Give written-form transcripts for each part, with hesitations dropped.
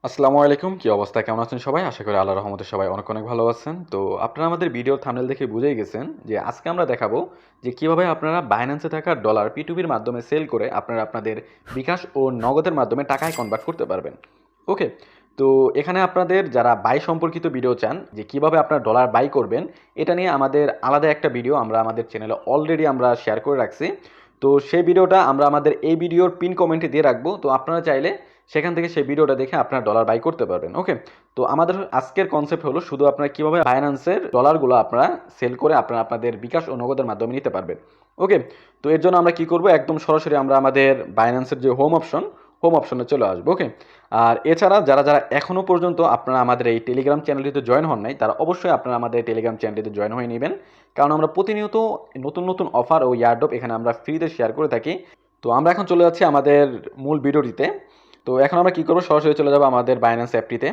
আসসালামু আলাইকুম, কি অবস্থা, কেমন আছেন সবাই? আশা করি আল্লাহর রহমতে সবাই অনেক অনেক ভালো আছেন। তো আপনারা আমাদের ভিডিওর থাম্বনেল দেখে বুঝেই গেছেন যে আজকে আমরা দেখাবো যে কিভাবে আপনারা বাইন্যান্সে থাকা ডলার P2P-র মাধ্যমে সেল করে আপনারা আপনাদের বিকাশ ও নগদের মাধ্যমে টাকায় কনভার্ট করতে পারবেন। ওকে, তো এখানে আপনাদের যারা বাই সম্পর্কিত ভিডিও চান যে কিভাবে আপনারা ডলার বাই করবেন, এটা নিয়ে আমাদের আলাদা একটা ভিডিও আমরা আমাদের চ্যানেলে অলরেডি আমরা শেয়ার করে রাখছি। তো সেই ভিডিওটা আমরা আমাদের এই ভিডিওর পিন কমেন্টে দিয়ে রাখবো। তো আপনারা চাইলে সেখান থেকে সেই ভিডিওটা দেখে আপনারা ডলার বাই করতে পারবেন। ওকে, তো আমাদের আজকের কনসেপ্ট হলো শুধু আপনারা কিভাবে বাইন্যান্সের ডলারগুলো আপনারা সেল করে আপনারা আপনাদের বিকাশ ও নগদের মাধ্যমে নিতে পারবেন। ওকে, তো এর জন্য আমরা কি করব, একদম সরাসরি আমরা আমাদের বাইন্যান্সের যে হোম অপশনে চলে আসবো। ওকে, আর এছাড়া যারা যারা এখনও পর্যন্ত আপনারা আমাদের এই টেলিগ্রাম চ্যানেলটিতে জয়েন হন নাই, তারা অবশ্যই আপনারা আমাদের টেলিগ্রাম চ্যানেলটিতে জয়েন হয়ে নেবেন, কারণ আমরা প্রতিনিয়ত নতুন নতুন অফার ও ইয়ারড্রপ এখানে আমরা ফ্রিতে শেয়ার করে থাকি। তো আমরা এখন চলে যাচ্ছি আমাদের মূল ভিডিওটিতে। তো এখন আমরা কি করবো, সরাসরি চলে যাবো আমাদের বাইন্যান্স অ্যাপটিতে।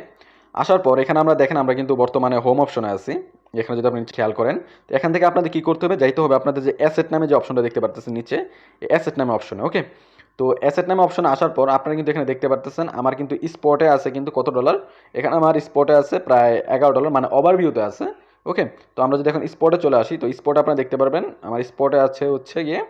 আসার পর এখানে আমরা দেখেন আমরা কিন্তু বর্তমানে হোম অপশনে আছি। এখানে যদি আপনি খেয়াল করেন, তো এখান থেকে আপনাদের কি করতে হবে, যাইতে হবে আপনাদের যে অ্যাসেট নামে যে অপশনটা দেখতে পারতেছেন নিচে, এই অ্যাসেট নামে অপশনে। ওকে, তো অ্যাসেট নামে অপশনে আসার পর আপনারা কিন্তু এখানে দেখতে পারতেছেন আমার কিন্তু স্পটে আছে কিন্তু কত ডলার। এখানে আমার স্পটে আছে প্রায় $11, মানে ওভারভিউতে আছে। ওকে, তো আমরা যদি এখন স্পটে চলে আসি, তো স্পটে আপনারা দেখতে পারবেন আমার স্পটে আছে হচ্ছে গিয়ে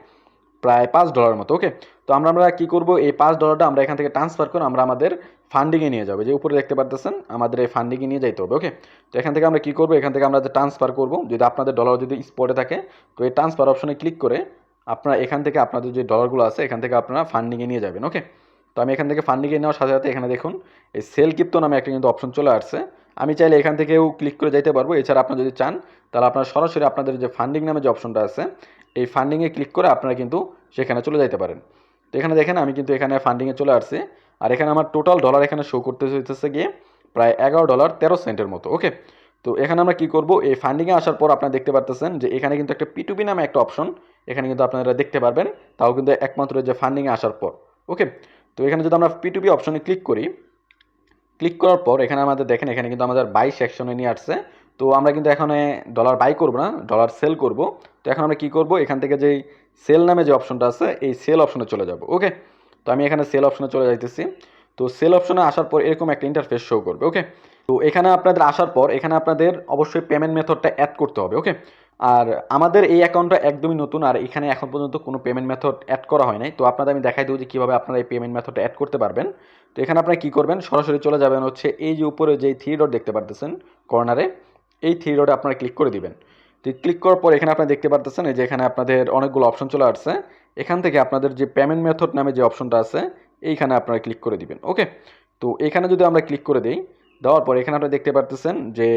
প্রায় $5 মতো। ওকে, তো আমরা কি করব, এই $5টা আমরা এখান থেকে ট্রান্সফার করে আমরা আমাদের ফান্ডিংয়ে নিয়ে যাবো, যে উপরে দেখতে পারতেছেন আমাদের এই ফান্ডিংয়ে নিয়ে যাইতে হবে। ওকে, তো এখান থেকে আমরা কি করব, এখান থেকে আমরা যে ট্রান্সফার করব, যদি আপনাদের ডলার যদি স্পটে থাকে, তো এই ট্রান্সফার অপশনে ক্লিক করে আপনারা এখান থেকে আপনাদের যে ডলারগুলো আছে এখান থেকে আপনারা ফান্ডিংয়ে নিয়ে যাবেন। ওকে, তো আমি এখান থেকে ফান্ডিংয়ে নেওয়ার সাথে সাথে এখানে দেখুন এই সেল ক্রিপ্টো নামে একটা কিন্তু অপশন চলে আসছে। আমি চাইলে এখান থেকেও ক্লিক করে যাইতে পারবো। এছাড়া আপনারা যদি চান তাহলে আপনারা সরাসরি আপনাদের যে ফান্ডিং নামে যে অপশনটা আছে এই ফান্ডিংয়ে ক্লিক করে আপনারা কিন্তু সেখানে চলে যাইতে পারেন। তো এখানে দেখেন আমি কিন্তু এখানে ফান্ডিংয়ে চলে আসছি। আর এখানে আমার টোটাল ডলার এখানে শো করতে হইতেছে গিয়ে প্রায় $11.13 মতো। ওকে, তো এখানে আমরা কি করব, এই ফান্ডিংয়ে আসার পর আপনারা দেখতে পারতেছেন যে এখানে কিন্তু একটা P2P নামে একটা অপশন এখানে কিন্তু আপনারা দেখতে পারবেন, তাও কিন্তু একমাত্র যে ফান্ডিংয়ে আসার পর। ওকে, তো এখানে যদি আমরা P2P অপশনে ক্লিক করি, ক্লিক করার পর এখানে আমাদের দেখেন এখানে কিন্তু আমাদের বাই সেকশনে নিয়ে আসছে। তো আমরা কিন্তু এখানে ডলার বাই করব না, ডলার সেল করব। তো এখন আমরা কি করব, এখান থেকে যেই সেল নামে যে অপশনটা আছে এই সেল অপশনে চলে যাব। ওকে, তো আমি এখানে সেল অপশনে চলে যাইতেছি। তো সেল অপশনে আসার পর এরকম একটা ইন্টারফেস শো করবে। ওকে, তো এখানে আপনাদের আসার পর এখানে আপনাদের অবশ্যই পেমেন্ট মেথডটা অ্যাড করতে হবে। ওকে, আর আমাদের এই অ্যাকাউন্টটা একদমই নতুন, আর এখানে এখন পর্যন্ত কোনো পেমেন্ট মেথড অ্যাড করা হয় নাই। তো আপনাদের আমি দেখাই দেবো যে কীভাবে আপনারা এই পেমেন্ট মেথডটা অ্যাড করতে পারবেন। তো এখানে আপনারা কী করবেন, সরাসরি চলে যাবেন হচ্ছে এই যে উপরে যেই থ্রি ডট দেখতে পারতেছেন কর্নারে, এই থ্রি ডটে আপনারা ক্লিক করে দিবেন। তো ক্লিক করার পর এখানে আপনারা দেখতে পারতেছেন এই যে এখানে আপনাদের অনেকগুলো অপশন চলে আসছে। এখান থেকে আপনাদের যে পেমেন্ট মেথড নামে যে অপশনটা আছে এইখানে আপনারা ক্লিক করে দিবেন। ওকে, তো এখানে যদি আমরা ক্লিক করে দিই, দেওয়ার পর এখানে আপনারা দেখতে পারতেছেন যে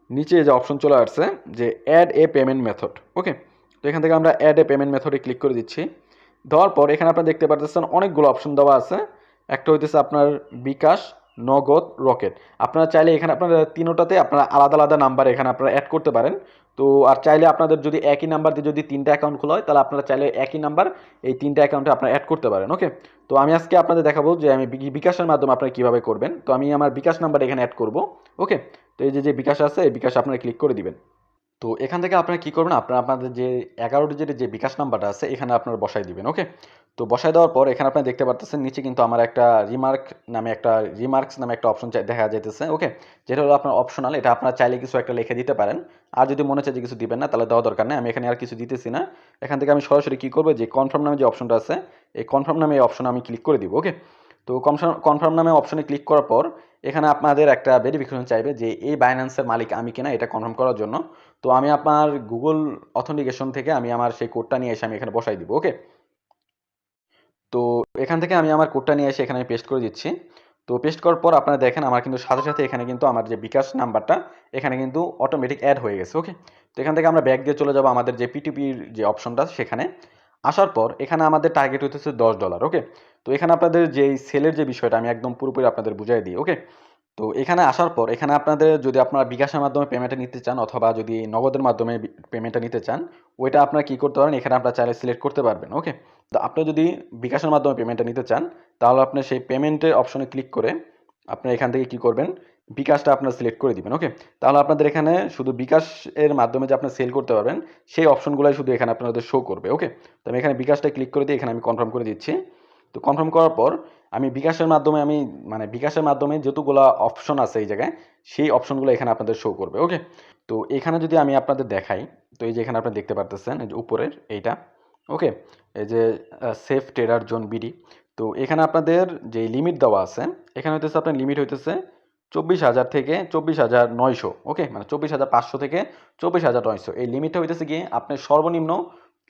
নিচে যে অপশন চলে আসছে যে অ্যাড এ পেমেন্ট মেথড। ওকে, তো এখান থেকে আমরা অ্যাড এ পেমেন্ট মেথডে ক্লিক করে দিচ্ছি। দেওয়ার পর এখানে আপনারা দেখতে পারতেছেন অনেকগুলো অপশন দেওয়া আছে। একটা হইতেছে আপনার বিকাশ, নগদ, রকেট। আপনারা চাইলে এখানে আপনারা তিনোটাতে আপনারা আলাদা আলাদা নাম্বার এখানে আপনারা অ্যাড করতে পারেন। তো আর চাইলে আপনাদের যদি একই নাম্বার দিয়ে যদি তিনটা অ্যাকাউন্ট খোলা হয় তাহলে আপনারা চাইলে একই নাম্বার এই তিনটা অ্যাকাউন্টে আপনারা অ্যাড করতে পারেন। ওকে, তো আমি আজকে আপনাদের দেখাবো যে আমি বিকাশের মাধ্যমে আপনারা কীভাবে করবেন। তো আমি আমার বিকাশ নাম্বার এখানে অ্যাড করব। ওকে, তো এই যে যে বিকাশ আছে এই বিকাশ আপনারা ক্লিক করে দিবেন। তো এখান থেকে আপনারা কি করবেন, আপনারা আপনাদের যে 11 ডিজিটের যে বিকাশ নাম্বারটা আছে এখানে আপনারা বসাই দিবেন। ওকে, তো বসাই দেওয়ার পর এখানে আপনারা দেখতে পারতেছেন নিচে কিন্তু আমার একটা রিমার্কস নামে একটা অপশন দেখা যাইতেছে। ওকে, যেটা হলো আপনার অপশনাল, এটা আপনারা চাইলে কিছু একটা লিখে দিতে পারেন। আর যদি মনে চায় যে কিছু দিবেন না তাহলে দেওয়া দরকার নেই, আমি এখানে আর কিছু দিতেছি না। এখান থেকে আমি সরাসরি কি করবো, যে কনফার্ম নামে যে অপশনটা আছে এই কনফার্ম নামে এই অপশনে আমি ক্লিক করে দিব। ওকে, তো কনফার্ম নামে অপশনে ক্লিক করার পর এখানে আপনাদের একটা ভেরিফিকেশন চাইবে যে এই বাইন্যান্সের মালিক আমি কিনা, এটা কনফার্ম করার জন্য। তো আমি আপনার গুগল অথেন্টিকেশন থেকে আমি আমার সেই কোডটা নিয়ে এসে আমি এখানে বসাই দিব। ওকে, তো এখান থেকে আমি আমার কোডটা নিয়ে এসে এখানে আমি পেস্ট করে দিচ্ছি। তো পেস্ট করার পর আপনারা দেখেন আমার কিন্তু সাথে সাথে এখানে কিন্তু আমার যে বিকাশ নাম্বারটা এখানে কিন্তু অটোমেটিক অ্যাড হয়ে গেছে। ওকে, তো এখান থেকে আমরা ব্যাক দিয়ে চলে যাব আমাদের যে P2Pর যে অপশনটা সেখানে। আসার পর এখানে আমাদের টার্গেট হইতেছে $10। ওকে, তো এখানে আপনাদের যেই সেলের যে বিষয়টা আমি একদম পুরোপুরি আপনাদের বুঝাই দিই। ওকে, তো এখানে আসার পর এখানে আপনাদের যদি আপনারা বিকাশের মাধ্যমে পেমেন্টটা নিতে চান অথবা যদি নগদের মাধ্যমে পেমেন্টটা নিতে চান, ওইটা আপনারা কি করতে পারেন, এখানে আপনারা চাইলে সিলেক্ট করতে পারবেন। ওকে, তো আপনি যদি বিকাশের মাধ্যমে পেমেন্টটা নিতে চান তাহলে আপনি সেই পেমেন্টের অপশনে ক্লিক করে আপনি এখান থেকে কি করবেন, বিকাশটা আপনার সিলেক্ট করে দিবেন। ওকে, তাহলে আপনাদের এখানে শুধু বিকাশ এর মাধ্যমে যে আপনি সেল করতে পারবেন সেই অপশনগুলোই শুধু এখানে আপনাদের শো করবে। ওকে, তো আমি এখানে বিকাশটা ক্লিক করে দিয়ে এখানে আমি কনফার্ম করে দিচ্ছি। তো কনফার্ম করার পর আমি বিকাশের মাধ্যমে মানে বিকাশের মাধ্যমে যতগুলা অপশন আছে এই জায়গায়, সেই অপশনগুলো এখানে আপনাদের শো করবে। ওকে, তো এখানে যদি আমি আপনাদের দেখাই, তো এই যে এখানে আপনি দেখতে পারতেছেন এই যে উপরের এইটা। ওকে, এই যে সেফ ট্রেডার জোন বিডি। তো এখানে আপনাদের যে লিমিট দেওয়া আছে, এখানে হইতেছে আপনার লিমিট হইতেছে 24,000 থেকে 24,900। ওকে, মানে 24,500 থেকে 24,900 এই লিমিটটা হইতেছে কি আপনি সর্বনিম্ন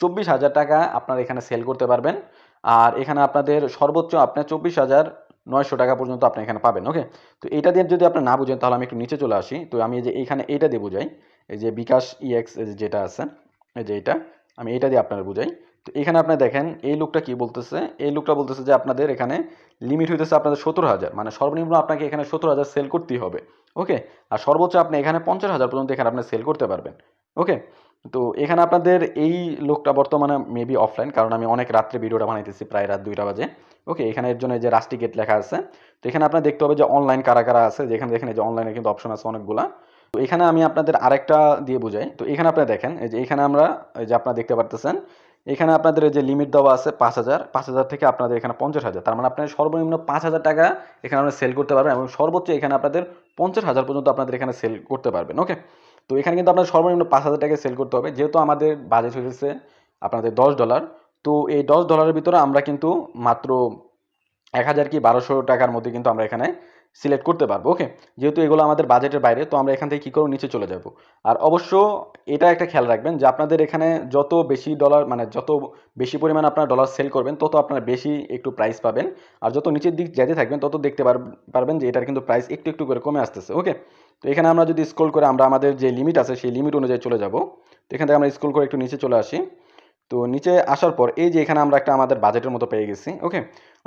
24,000 টাকা আপনার এখানে সেল করতে পারবেন। আর এখানে আপনাদের সর্বোচ্চ আপনার 24,900 টাকা পর্যন্ত আপনি এখানে পাবেন। ওকে, তো এটা দিয়ে যদি আপনি না বুঝেন তাহলে আমি একটু নিচে চলে আসি। তো আমি এই যে এইখানে এইটা দিয়ে বুঝাই, এই যে বিকাশ ইএক্স যেটা আছে, এই যে এইটা, আমি এইটা দিয়ে আপনারা বুঝাই। তো এখানে আপনি দেখেন এই লোকটা কি বলতেছে, এই লোকটা বলতেছে যে আপনাদের এখানে লিমিট হইতেছে আপনাদের 17,000, মানে সর্বনিম্ন আপনাকে এখানে 17,000 সেল করতেই হবে। ওকে, আর সর্বোচ্চ আপনি এখানে 50,000 পর্যন্ত এখানে আপনি সেল করতে পারবেন। ওকে, তো এখানে আপনাদের এই লোকটা বর্তমানে মেবি অফলাইন, কারণ আমি অনেক রাত্রে ভিডিওটা বানাইতেছি, প্রায় রাত 2টা বাজে। ওকে, এখানে এর জন্য যে রাস্টিকেট লেখা আছে। তো এখানে আপনার দেখতে হবে যে অনলাইন কারা কারা আছে, যেখানে দেখেন এই যে অনলাইনে কিন্তু অপশন আছে অনেকগুলা। তো এখানে আমি আপনাদের আরেকটা দিয়ে বুঝাই। তো এখানে আপনারা দেখেন এই যে এখানে আমরা এই যে আপনারা দেখতে পারতেছেন, এখানে আপনাদের এই যে লিমিট দেওয়া আছে 5,000, 5,000 থেকে আপনাদের এখানে 50,000, তার মানে আপনার সর্বনিম্ন 5,000 টাকা এখানে আপনারা সেল করতে পারবেন, এবং সর্বোচ্চ এখানে আপনাদের 50,000 পর্যন্ত আপনাদের এখানে সেল করতে পারবেন। ওকে, তো এখানে কিন্তু আপনার সর্বনিম্ন 5,000 টাকায় সেল করতে হবে, যেহেতু আমাদের বাজেট হয়েছে আপনাদের $10। তো এই $10 ভিতরে আমরা কিন্তু মাত্র 1,000 কি 1,200 টাকার মধ্যে কিন্তু আমরা এখানে সিলেক্ট করতে পারবো। ওকে, যেহেতু এগুলো আমাদের বাজেটের বাইরে, তো আমরা এখান থেকে কী করবো, নিচে চলে যাব। আর অবশ্য এটা একটা খেয়াল রাখবেন যে আপনাদের এখানে যত বেশি ডলার, মানে যত বেশি পরিমাণ আপনার ডলার সেল করবেন, তত আপনারা বেশি একটু প্রাইস পাবেন। আর যত নিচের দিক যেতে থাকবেন, তত দেখতে পারবেন যে এটার কিন্তু প্রাইস একটু একটু করে কমে আসতেছে। ওকে, তো এখানে আমরা যদি স্ক্রল করে আমরা আমাদের যে লিমিট আছে সেই লিমিট অনুযায়ী চলে যাব। তো এখান থেকে আমরা স্ক্রল করে একটু নিচে চলে আসি। তো নিচে আসার পর এই যে এখানে আমরা একটা আমাদের বাজেটের মতো পেয়ে গেছি। ওকে,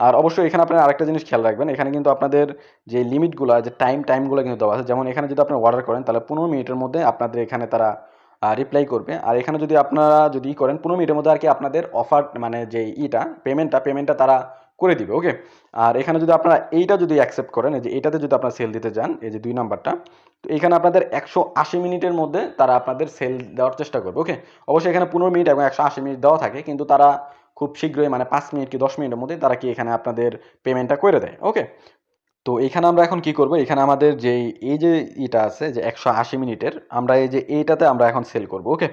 আর অবশ্যই এখানে আপনারা আরেকটা জিনিস খেয়াল রাখবেন, এখানে কিন্তু আপনাদের যে লিমিটগুলো, যে টাইমগুলো কিন্তু দেওয়া আছে। যেমন এখানে যদি আপনি অর্ডার করেন তাহলে 15 মিনিটের মধ্যে আপনাদের এখানে তারা রিপ্লাই করবে। আর এখানে যদি আপনারা যদি করেন 15 মিনিটের মধ্যে আর কি আপনাদের অফার, মানে যে পেমেন্টটা তারা করে দিবে। ওকে, আর এখানে যদি আপনারা এইটা যদি অ্যাকসেপ্ট করেন, এই যে এইটাতে যদি আপনারা সেল দিতে যান, এই যে 2 নাম্বারটা, তো এখানে আপনাদের 180 মিনিটের মধ্যে তারা আপনাদের সেল দেওয়ার চেষ্টা করবে। ওকে, অবশ্যই এখানে 15 মিনিট এবং 180 মিনিট দেওয়া থাকে, কিন্তু তারা খুব শীঘ্রই, মানে 5 মিনিট কি 10 মিনিটের মধ্যে তারা কি এখানে আপনাদের পেমেন্টটা করে দেয়। ওকে, তো এখানে আমরা এখন কি করব, এখানে আমাদের যে এই যে এটা আছে যে 180 মিনিটের, আমরা এই যে এইটাতে আমরা এখন সেল করব। ওকে,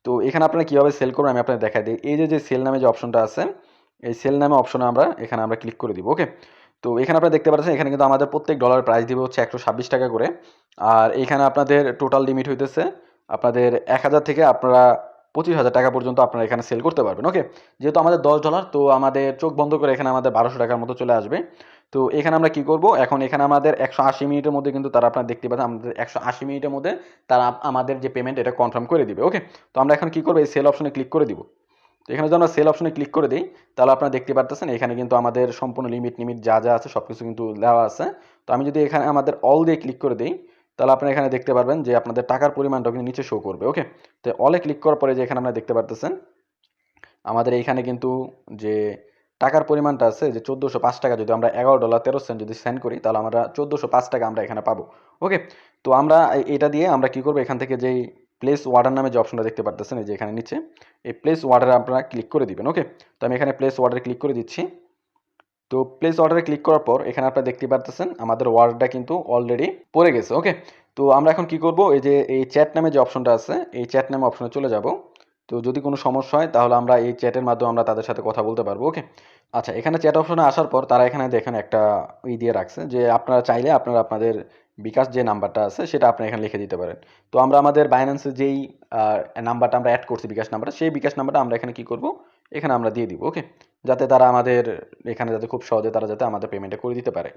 তো এখানে আপনারা কিভাবে সেল করবেন আমি আপনাদের দেখাই দিই। এই যে সেল নামে যে অপশনটা আছে, এই সেল নামে অপশনে আমরা এখানে আমরা ক্লিক করে দিব। ওকে, তো এখানে আপনারা দেখতে পাচ্ছেন এখানে কিন্তু আমাদের প্রত্যেক ডলার প্রাইস দিবে হচ্ছে 126 টাকা করে। আর এখানে আপনাদের টোটাল লিমিট হইতেছে আপনাদের 1,000 থেকে আপনারা 25,000 টাকা পর্যন্ত আপনারা এখানে সেল করতে পারবেন। ওকে, যেহেতু আমাদের $10, তো আমাদের চোখ বন্ধ করে এখানে আমাদের 1,200 টাকার মতো চলে আসবে। তো এখানে আমরা কি করব, এখন এখানে আমাদের 180 মিনিটের মধ্যে কিন্তু তারা, আপনারা দেখতে পাচ্ছেন আমাদের 180 মিনিটের মধ্যে তারা আমাদের যে পেমেন্ট এটা কনফার্ম করে দিবে। ওকে, তো আমরা এখন কি করব, এই সেল অপশনে ক্লিক করে দিব। তো এখানে যদি আমরা সেল অপশনে ক্লিক করে দিই, তাহলে আপনারা দেখতে পারতেছেন এখানে কিন্তু আমাদের সম্পূর্ণ লিমিট যা যা আছে সব কিছু কিন্তু দেওয়া আছে। তো আমি যদি এখানে আমাদের অল দিয়ে ক্লিক করে দিই, তাহলে আপনারা এখানে দেখতে পারবেন যে আপনাদের টাকার পরিমাণটা কিন্তু নিচে শো করবে। ওকে, তো অলে ক্লিক করার পরে যে এখানে আপনারা দেখতে পারতেছেন আমাদের এইখানে কিন্তু যে টাকার পরিমাণটা আছে যে 1405 টাকা, যদি আমরা $11.13 যদি সেন্ড করি, তাহলে আমরা 1405 টাকা আমরা এখানে পাবো। ওকে, তো আমরা এটা দিয়ে আমরা কি করবো, এখান থেকে যেই প্লেস ওয়ার্ডার নামে যে অপশনটা দেখতে পারতেছেন এই যে এখানে নিচে, এই প্লেস ওয়ার্ডারে আপনারা ক্লিক করে দিবেন। ওকে, তো আমি এখানে প্লেস ওয়ার্ডারে ক্লিক করে দিচ্ছি। তো প্লেস অর্ডারে ক্লিক করার পর এখানে আপনারা দেখতে পারতেছেন আমাদের ওয়ার্ডটা কিন্তু অলরেডি পড়ে গেছে। ওকে, তো আমরা এখন কি করব, এই যে এই চ্যাট নামে যে অপশনটা আছে, এই চ্যাট নামে অপশনে চলে যাব। তো যদি কোনো সমস্যা হয় তাহলে আমরা এই চ্যাটের মাধ্যমে আমরা তাদের সাথে কথা বলতে পারবো। ওকে, আচ্ছা, এখানে চ্যাট অপশনে আসার পর তারা এখানে দেখেন একটা দিয়ে রাখছে যে আপনারা চাইলে আপনারা আপনাদের বিকাশ যে নাম্বারটা আছে সেটা আপনি এখানে লিখে দিতে পারেন। তো আমরা আমাদের বাইন্যান্সের যেই নাম্বারটা আমরা অ্যাড করছি, বিকাশ নাম্বারটা, সেই বিকাশ নাম্বারটা আমরা এখানে কি করব, এখানে আমরা দিয়ে দিব। ওকে, যাতে তারা আমাদের এখানে যাতে খুব সহজে তারা যাতে আমাদের পেমেন্টটা করে দিতে পারে।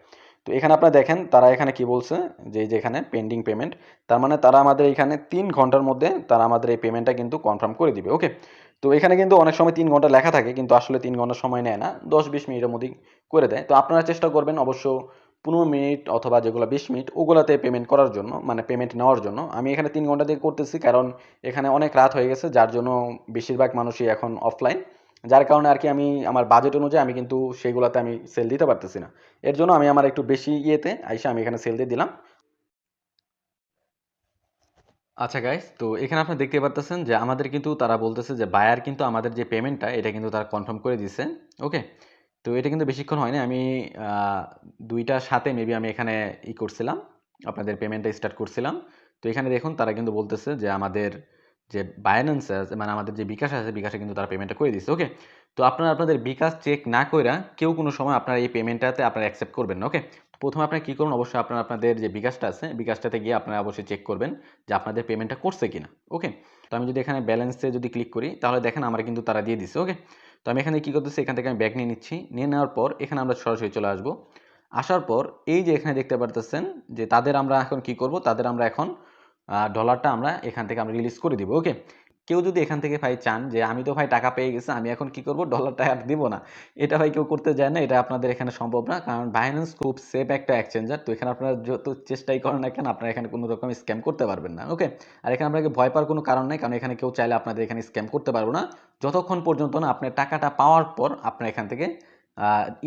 তো এখানে আপনারা দেখেন তারা এখানে কি বলছে, যে এই যে এখানে পেন্ডিং পেমেন্ট, তার মানে তারা আমাদের এখানে 3 ঘন্টার মধ্যে তারা আমাদের এই পেমেন্টটা কিন্তু কনফার্ম করে দিবে। ওকে, তো এখানে কিন্তু অনেক সময় 3 ঘন্টা লেখা থাকে, কিন্তু আসলে 3 ঘন্টা সময় নেয় না, 10-20 মিনিটের মধ্যেই করে দেয়। তো আপনারা চেষ্টা করবেন অবশ্য 15 মিনিট অথবা যেগুলো 20 মিনিট ওগুলাতে পেমেন্ট করার জন্য, মানে পেমেন্ট নেওয়ার জন্য। আমি এখানে 3 ঘন্টা দিয়ে করতেছি, কারণ এখানে অনেক রাত হয়ে গেছে, যার জন্য বেশিরভাগ মানুষই এখন অফলাইন, যার কারণে আর কি আমি আমার বাজেট অনুযায়ী আমি কিন্তু সেগুলোতে আমি সেল দিতে পারতেছি না। এর জন্য আমি আমার একটু বেশি ইয়েতে আইসা আমি এখানে সেল দিয়ে দিলাম। আচ্ছা গাইস, তো এখানে আপনি দেখতে পারতেছেন যে আমাদের কিন্তু তারা বলতেছে যে বায়ার কিন্তু আমাদের যে পেমেন্টটা এটা কিন্তু তারা কনফার্ম করে দিছে। ওকে, তো এটা কিন্তু বেশিক্ষণ হয়নি, আমি 2টার সাথে মেবি আমি এখানে করছিলাম, আপনাদের পেমেন্টটা স্টার্ট করছিলাম। তো এখানে দেখুন তারা কিন্তু বলতেছে যে আমাদের যে বাইন্যান্স আছে, মানে আমাদের যে বিকাশ আছে, বিকাশে কিন্তু তারা পেমেন্টটা করে দিচ্ছে। ওকে, তো আপনারা আপনাদের বিকাশ চেক না কইরা কেউ কোনো সময় আপনার এই পেমেন্টটাতে আপনারা অ্যাকসেপ্ট করবেন না। ওকে, প্রথমে আপনারা কী করুন, অবশ্যই আপনারা আপনাদের যে বিকাশটা আছে, বিকাশটাতে গিয়ে আপনারা অবশ্যই চেক করবেন যে আপনাদের পেমেন্টটা করছে কিনা। ওকে, তো আমি যদি এখানে ব্যালেন্সে যদি ক্লিক করি তাহলে দেখেন আমার কিন্তু তারা দিয়ে দিচ্ছে। ওকে, তো আমি এখানে কী করতেছি, এখান থেকে আমি ব্যাক নিয়ে নিচ্ছি, নিয়ে নেওয়ার পর এখানে আমরা সরাসরি চলে আসবো। আসার পর এই যে এখানে দেখতে পারতেছেন যে তাদের আমরা এখন কি করব, তাদের আমরা এখন ডলারটা আমরা এখান থেকে আমরা রিলিজ করে দিব। ওকে, কেউ যদি এখান থেকে ভাই চান যে আমি তো ভাই টাকা পেয়ে গেছি, আমি এখন কি করব, ডলারটা আর দিব না, এটা ভাই কেউ করতে যায় না, এটা আপনাদের এখানে সম্ভব না, কারণ বাইন্যান্স খুব সেফ একটা এক্সচেঞ্জার। তো এখানে আপনারা যত চেষ্টাই করেন না কেন, আপনারা এখানে কোনো রকম স্ক্যাম করতে পারবেন না। ওকে, আর এখানে আপনাকে ভয় পাওয়ার কোনো কারণ নেই, কারণ এখানে কেউ চাইলে আপনাদের এখানে স্ক্যাম করতে পারবো না যতক্ষণ পর্যন্ত না আপনার টাকাটা পাওয়ার পর আপনার এখান থেকে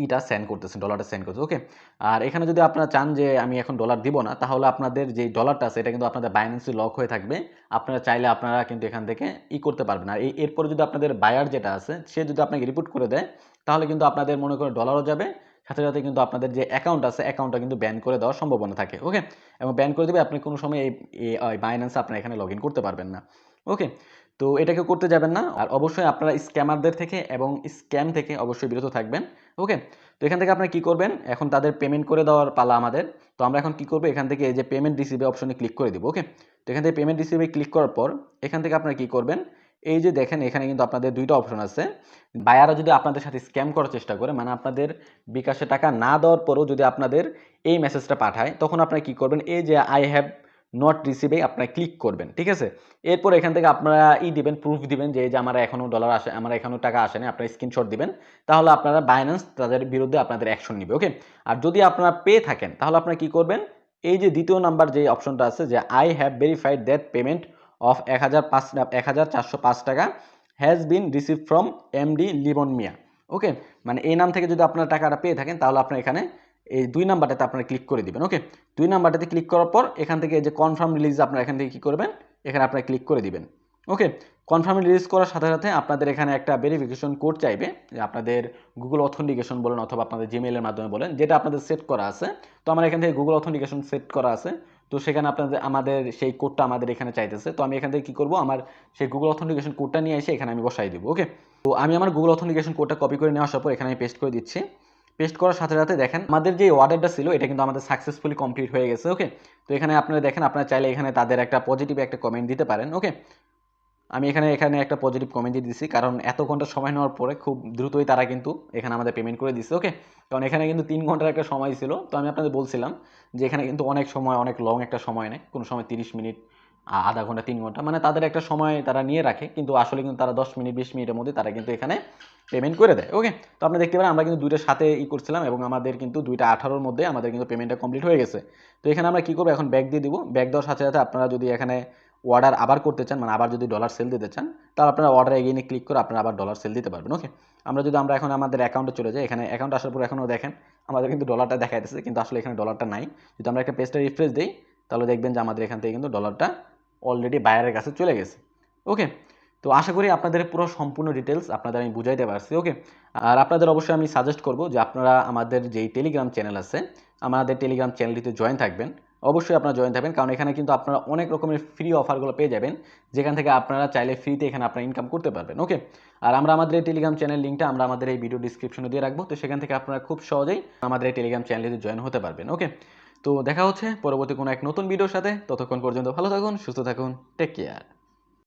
ইটা সেন্ড করতেছেন, ডলারটা সেন্ড করতেছেন। ওকে, আর এখানে যদি আপনারা চান যে আমি এখন ডলার দিব না, তাহলে আপনাদের যে ডলারটা আছে এটা কিন্তু আপনাদের বাইন্যান্সে লক হয়ে থাকবে, আপনারা চাইলে আপনারা কিন্তু এখান থেকে করতে পারবেন। আর এরপরে যদি আপনাদের বায়ার যেটা আছে সে যদি আপনাকে রিপোর্ট করে দেয়, তাহলে কিন্তু আপনাদের মনে করে ডলারও যাবে, সাথে সাথে কিন্তু আপনাদের যে অ্যাকাউন্ট আছে অ্যাকাউন্টটা কিন্তু ব্যান করে দেওয়ার সম্ভাবনা থাকে। ওকে, এবং ব্যান করে দেবে, আপনি কোনো সময় এই বাইন্যান্সে আপনার এখানে লগ ইন করতে পারবেন না। ওকে, তো এটাকে করতে যাবেন না, আর অবশ্যই আপনারা স্ক্যামারদের থেকে এবং স্ক্যাম থেকে অবশ্যই বিরত থাকবেন। ওকে, তো এখান থেকে আপনারা কি করবেন, এখন তাদের পেমেন্ট করে দেওয়ার পালা আমাদের। তো আমরা এখন কি করব, এখান থেকে এই যে পেমেন্ট রিসিভে অপশনে ক্লিক করে দিব। ওকে, তো এখান থেকে পেমেন্ট রিসিভে ক্লিক করার পর এখান থেকে আপনারা কি করবেন, এই যে দেখেন এখানে কিন্তু আপনাদের দুইটা অপশন আছে। বায়াররা যদি আপনাদের সাথে স্ক্যাম করার চেষ্টা করে, মানে আপনাদের বিকাশে টাকা না দেওয়ার পরেও যদি আপনাদের এই মেসেজটা পাঠায়, তখন আপনারা কি করবেন, এই যে আই হ্যাভ নট রিসিভে আপনারা ক্লিক করবেন। ঠিক আছে, এরপর এখান থেকে আপনারা দিবেন, প্রুফ দিবেন যে এই যে আমার এখনো ডলার আসে, আমার এখনো টাকা আসেনি, আপনারা স্ক্রিনশট দিবেন, তাহলে আপনারা বাইন্যান্স তাদের বিরুদ্ধে আপনাদের অ্যাকশন নিবে। ওকে, আর যদি আপনারা পেয়ে থাকেন তাহলে আপনারা কি করবেন, এই যে দ্বিতীয় নাম্বার যে অপশনটা আছে যে I have verified that payment of 1405 টাকা has been receive from MD Libon Miya. Okay, মানে এই নাম থেকে যদি আপনারা টাকাটা পেয়ে থাকেন তাহলে আপনারা এখানে এই 2 নাম্বারটাতে আপনারা ক্লিক করে দিবেন। ওকে, 2 নাম্বারটাতে ক্লিক করার পর এখান থেকে যে কনফার্ম রিলিজ আপনারা এখান থেকে কি করবেন, এখানে আপনারা ক্লিক করে দিবেন। ওকে, কনফার্ম রিলিজ করার সাথে সাথে আপনাদের এখানে একটা ভেরিফিকেশন কোড চাইবে, যে আপনাদের গুগল অথেন্টিকেশন বলেন অথবা আপনাদের জিমেইলের মাধ্যমে বলেন, যেটা আপনাদের সেট করা আছে। তো আমার এখান থেকে গুগল অথেন্টিকেশন সেট করা আছে, তো সেখানে আপনাদের আমাদের সেই কোডটা আমাদের এখানে চাইতেছে। তো আমি এখান থেকে কি করব, আমার সেই গুগল অথেন্টিকেশন কোডটা নিয়ে এসে এখানে আমি বসাই দিব। ওকে, তো আমি আমার গুগল অথেন্টিকেশন কোডটা কপি করে নিয়ে আসার পর এখানে আমি পেস্ট করে দিচ্ছি। পেস্ট করার সাথে সাথে দেখেন আমাদের যে অর্ডারটা ছিল এটা কিন্তু আমাদের সাকসেসফুলি কমপ্লিট হয়ে গেছে। ওকে, তো এখানে আপনারা দেখেন, আপনারা চাইলে এখানে তাদের একটা পজিটিভ একটা কমেন্ট দিতে পারেন। ওকে, আমি এখানে একটা পজিটিভ কমেন্ট দিয়ে দিচ্ছি, কারণ এত ঘন্টা সময় নেওয়ার পরে খুব দ্রুতই তারা কিন্তু এখানে আমাদের পেমেন্ট করে দিচ্ছে। ওকে, কারণ এখানে কিন্তু 3 ঘন্টার একটা সময় ছিল। তো আমি আপনাদের বলছিলাম যে এখানে কিন্তু অনেক সময়, অনেক লং একটা সময় নেয়, কোনো সময় 30 মিনিট, আধা ঘন্টা, 3 ঘন্টা, মানে তাদের একটা সময় তারা নিয়ে রাখে, কিন্তু আসলে কিন্তু তারা 10 মিনিট 20 মিনিটের মধ্যে তারা কিন্তু এখানে পেমেন্ট করে দেয়। ওকে, তো আপনি দেখতে পারেন আমরা কিন্তু 2টার সাথে করছিলাম এবং আমাদের কিন্তু 2টা 18-র মধ্যে আমাদের কিন্তু পেমেন্টটা কমপ্লিট হয়ে গেছে। তো এখানে আমরা কি করবো, এখন ব্যাক দিয়ে দিব। ব্যাক দেওয়ার সাথে সাথে আপনারা যদি এখানে অর্ডার আবার করতে চান, মানে আবার যদি ডলার সেল দিতে চান, তাহলে আপনারা অর্ডার এগেইনে ক্লিক করে আপনারা আবার ডলার সেল দিতে পারবেন। ওকে, আমরা এখন আমাদের অ্যাকাউন্টে চলে যাই, এখানে অ্যাকাউন্ট আসার পর এখনও দেখেন আমাদের কিন্তু ডলারটা দেখাইতেছে, কিন্তু আসলে এখানে ডলারটা নাই। যদি আমরা একটা পেজটা রিফ্রেশ দিই তাহলে দেখবেন যে আমাদের এখান থেকে কিন্তু ডলারটা অলরেডি বায়ারের কাছে চলে গেছে। ওকে, তো আশা করি আপনাদের পুরো সম্পূর্ণ ডিটেলস আপনাদের আমি বুঝাইতে পারছি। ওকে, আর আপনাদের অবশ্যই আমি সাজেস্ট করব যে আপনারা আমাদের যেই টেলিগ্রাম চ্যানেল আছে, আমাদের টেলিগ্রাম চ্যানেলটিতে জয়েন থাকবেন। অবশ্যই আপনারা জয়েন থাকবেন, কারণ এখানে কিন্তু আপনারা অনেক রকমের ফ্রি অফারগুলো পেয়ে যাবেন, যেখান থেকে আপনারা চাইলে ফ্রিতে এখানে আপনারা ইনকাম করতে পারবেন। ওকে, আর আমাদের এই টেলিগ্রাম চ্যানেল লিঙ্কটা আমাদের এই ভিডিও ডিসক্রিপশনে দিয়ে রাখবো, তো সেখান থেকে আপনারা খুব সহজেই আমাদের এই টেলিগ্রাম চ্যানেলটিতে জয়েন হতে পারবেন। ওকে, তো দেখা হচ্ছে পরবর্তী কোনো এক নতুন ভিডিওর সাথে, ততক্ষণ পর্যন্ত ভালো থাকুন, সুস্থ থাকুন, টেক কেয়ার।